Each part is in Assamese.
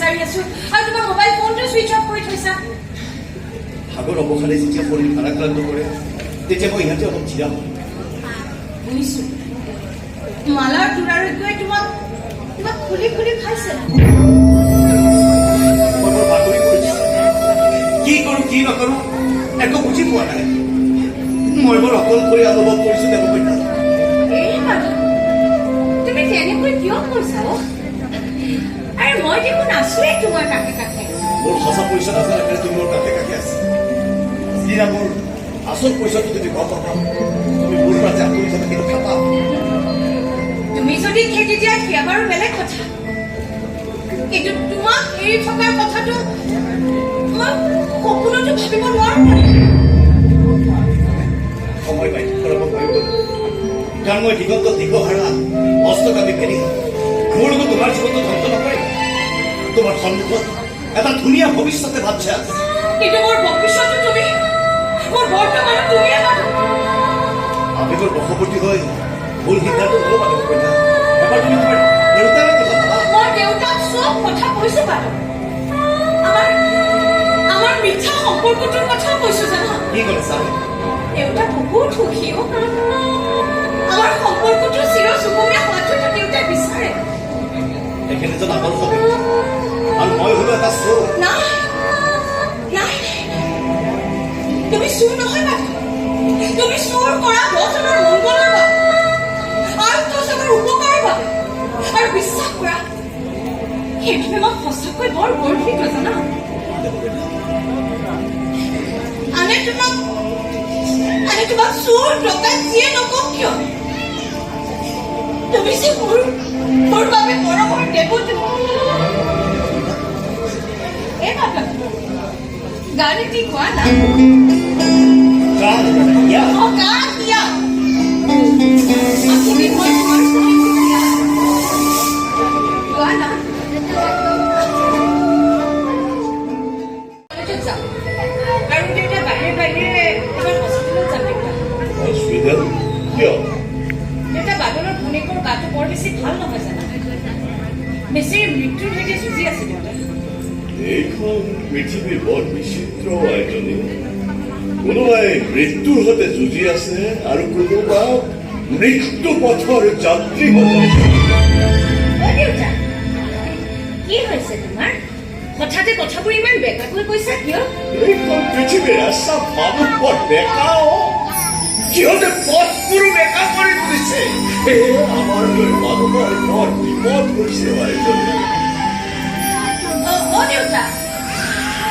বিচাৰি আছো আৰু তোমাৰ মোবাইল ফোনটো সুইচ অফ কৰি থৈছা ভাগৰ অৱসাদে যেতিয়া শৰীৰ ভাৰাক্ৰান্ত কৰে তেতিয়া মই ইহঁতে অলপ চিৰা হওঁ বুজিছো মালাৰ দুৰাৰোগ্যই তোমাক তোমাক খুলি খুলি খাইছে মই বৰ বাতৰি কৰিছো কি কৰোঁ কি নকৰোঁ একো বুজি পোৱা নাই মই বৰ অকলশৰী অনুভৱ কৰিছো দেৱকন্যা এই মাধৱ তুমি তেনেকৈ কিয় কৰিছা আৰু মই দেখোন আছোৱেই তোমাৰ কাষে কাষে মোৰ সঁচা পইচা নাজানে তুমি মোৰ কাষে কাষে আছে যিদিনা মোৰ আচল পইচাটো যদি গম পাবা তুমি মোৰ পৰা যে আঁতৰি যাবা কিন্তু খাবা তুমি যদি খেদি দিয়া সেয়া বাৰু বেলেগ কথা কিন্তু তোমাক এৰি থকাৰ কথাটো মই সপোনতো ভাবিব নোৱাৰো সময় পাই কৰাব পাৰিব কাৰণ মই দিগন্ত দীঘহাৰা অস্তকামী ফেৰি মোৰ লগত তোমাৰ জীৱনটো ধ্বংস নকৰে তোমাৰ সন্মুখত এটা ধুনীয়া ভৱিষ্যতে ভাবছে আছে কিন্তু মোৰ ভৱিষ্যতটো তুমি মোৰ বৰ্তমানো তুমিয়ে মানুহ আবেগৰ বশৱৰ্তী হৈ ভুল সিদ্ধান্ত ল'ব পাৰিব কন্যা এবাৰ তুমি তোমাৰ দেউতাৰ কথা ভাবা মই দেউতাক চব কথা কৈছো বাৰু আমাৰ মিঠা সম্পৰ্কটোৰ কথাও কৈছো জানা কি ক'লে চালে দেউতা বহুত সুখী আমাৰ সম্পৰ্কটো চিৰ চুবুৰীয়া হোৱাটোতো দেউতাই বিচাৰে তেখেতজন আদৰ্শ ব্যক্তি আৰু মই হলো এটা চোৰ নাই তুমি চোৰ নহয় বাৰু তুমি চোৰ কৰা 10জনৰ মংগলৰ বাবে আৰু 10জনৰ উপকাৰৰ বাবে আৰু বিশ্বাস কৰা সেইবাবে মই সঁচাকৈ বৰ গৰ্বিত জানা আনে তোমাক চোৰ ডকাইত যিয়ে নকওঁ কিয় তুমি যে মোৰ বাবে মৰমৰ দেৱত এই বাবা গান এটি কোৱা না গান দিয়া আপুনি মই তোমাৰ কোৱা না যাওঁ আৰু দেউতা বাহিৰে তোমাৰ হস্পিটেলত যাম হস্পিটেল কিয় দেউতা বাদলৰ ভনীয়েকৰ গাটো বৰ বেছি ভাল নহয় জানা বেছিৰ মৃত্যুৰ সৈতে যুঁজি আছে দেউতা এইখন পৃথিৱী বৰ বিচিত্ৰ আইজনী কোনোবাই মৃত্যুৰ সৈতে যুঁজি আছে আৰু কোনোবা মৃত্যু পথৰ যাত্ৰী দেউতা কি হৈছে তোমাৰ হঠাতে কথাবোৰ ইমান বেকাকৈ কৈছা কিয় এইখন পৃথিৱীৰ এচাম মানুহ বৰ বেকা সিহঁতে পথবোৰো বেকা কৰি তুলিছে আমাৰ মানুহৰ বৰ বিপদ হৈছে আইজনী দেউতা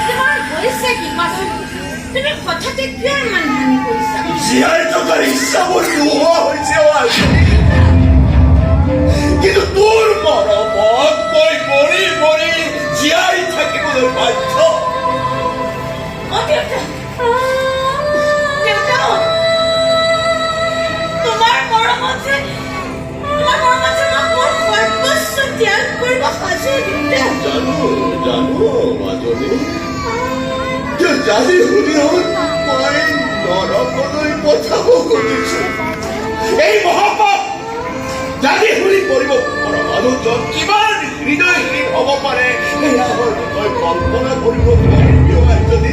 তোমাৰ হৈছে কি কোৱাচোন তুমি হঠাতে কিয় ইমান ভাঙি কৰিছা জীয়াই থকাৰ ইচ্ছাবোৰ নোহোৱা হৈছে কিন্তু তোৰ মৰমত মই মৰি মৰি জীয়াই থাকিবলৈ বাধ্য দেউতা তোমাৰ মৰমত যে মই মোৰ সৰ্বস্ব ত্যাগ কৰিব সাজু জানো মাজনী জানি শুনিও মই নৰকলৈ পঠাব খুজিছো এই মহাপাপ জানি শুনি কৰিব পৰা মানুহজন কিমান হৃদয়হীন হ'ব পাৰে সেয়া হয়তো তই কল্পনা কৰিব নোৱাৰি কিয় যদি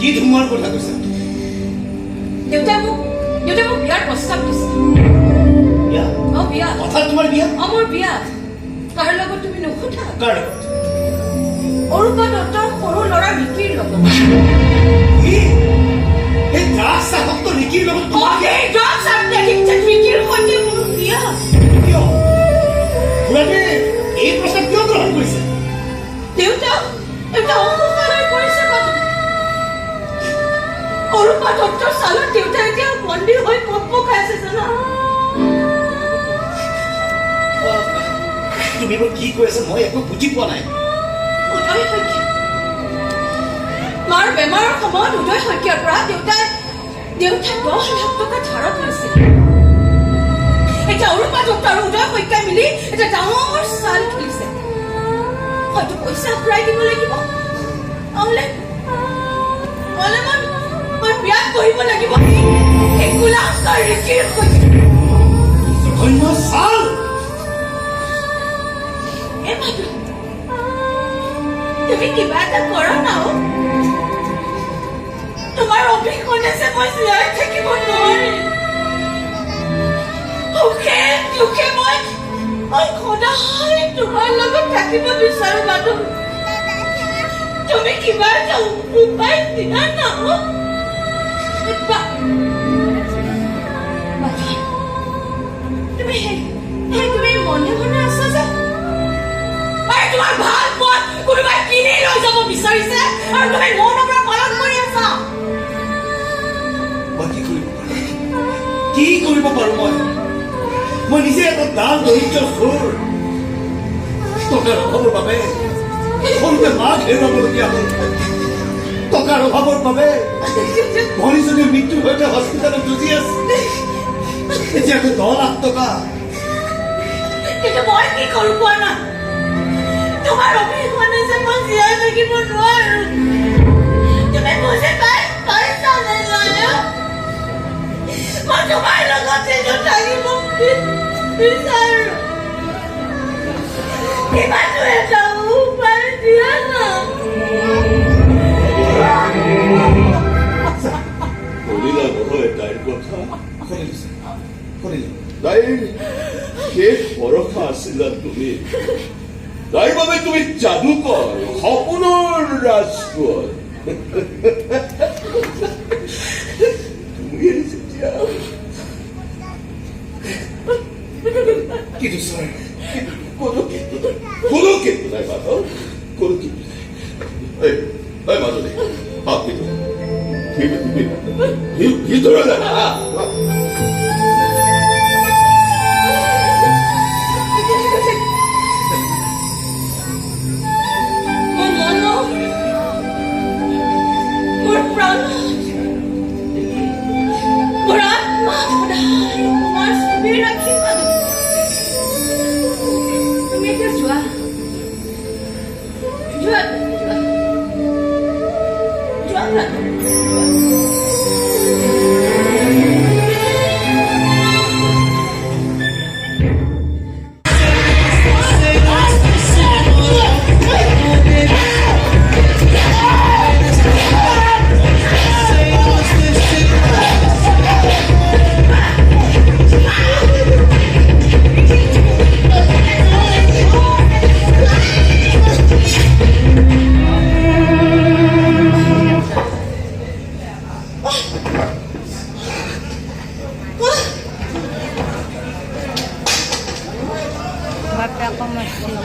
কি ধুমাৰ কথা কৈছা দেউতা মোক বিয়াৰ প্ৰস্তাৱ দিছে বিয়া অৰ্থাৎ তোমাৰ বিয়া মোৰ বিয়া কাৰ লগত তুমি নুসুধা কাৰ লগত অৰূপা দত্তৰ সৰু ল'ৰা ৰিকিৰ লগত এই ড্ৰাগছ আসক্ত ৰিকিৰ লগত ৰিকিৰ সৈতে মোৰ বিয়া কিয় খুৰাকে এই প্ৰস্তাৱ কিয় গ্ৰহণ কৰিছে দেউতা অংশীদাৰ কৰিছে অৰূপা দত্তৰ চালত দেউতা এতিয়া বন্দী হৈ পকাই আছে জানা তুমি মোক কি কৈ আছা মই একো বুজি পোৱা নাই উদয় শইকীয়া মাৰ বেমাৰৰ সময়ত উদয় শইকীয়াৰ পৰা দেউতাই 10 লাখ টকা ধাৰত লৈছিল এতিয়া অৰূপা দত্ত আৰু উদয় শইকীয়াই মিলি এটা ডাঙৰ চাল তুলিছে হয়তো পইচা ঘূৰাই দিব লাগিব বিয়া কৰিব লাগিব এই গোলামৰ ৰীতিৰ সৈতে জঘন্য চাল এই মাধু তুমি কিবা এটা কৰা না তোমাৰ অভিশনে যে মই জীয়াই থাকিব নোৱাৰিম সুখে দুখে মই সদায় তোমাৰ লগত থাকিব বিচাৰো মাধু তুমি কিবা এটা উপায় দিয়া না তুমি মনে মনে আছা যে তোমাৰ ভাল পোৱা কোনোবাই কিনি লৈ যাব বিচাৰিছে আৰু তুমি মনৰ পৰা পালন কৰি আছা কি কৰিব পাৰো মই নিজে এটা দাল দৰিদ্ৰ চোৰ টকাৰ অভাৱৰ বাবে সৰুতে মাক হেৰুৱাবলগীয়া হ'ল টকাৰ অভাৱৰ বাবে ভনীজনীৰ মৃত্যুৰ সৈতে হস্পিটেলত যুঁজি আছে এতিয়াতো 10 লাখ টকা কিন্তু মই কি কৰো কোৱা না তোমাৰ অভিশনে যে মই জীয়াই থাকিব নোৱাৰো তুমি বুজি পাইছা নে মই তোমাৰ লগতে থাকিব বিচাৰো কিবাটো এটা উপায় দিয়া না শুনিলা নহয় তাইৰ কথা তাইৰ শেষ ভৰসা আছিলা তুমি তাইৰ বাবে তুমি যাদুকৰ সপোনৰ ৰাজকোঁৱৰ তুমি যেতিয়া কিন্তু ছাৰ কোনো কিন্তু নাই মাধৱ কোনো কিন্তু নাই মাজনী ভিতৰত Bapak aku masih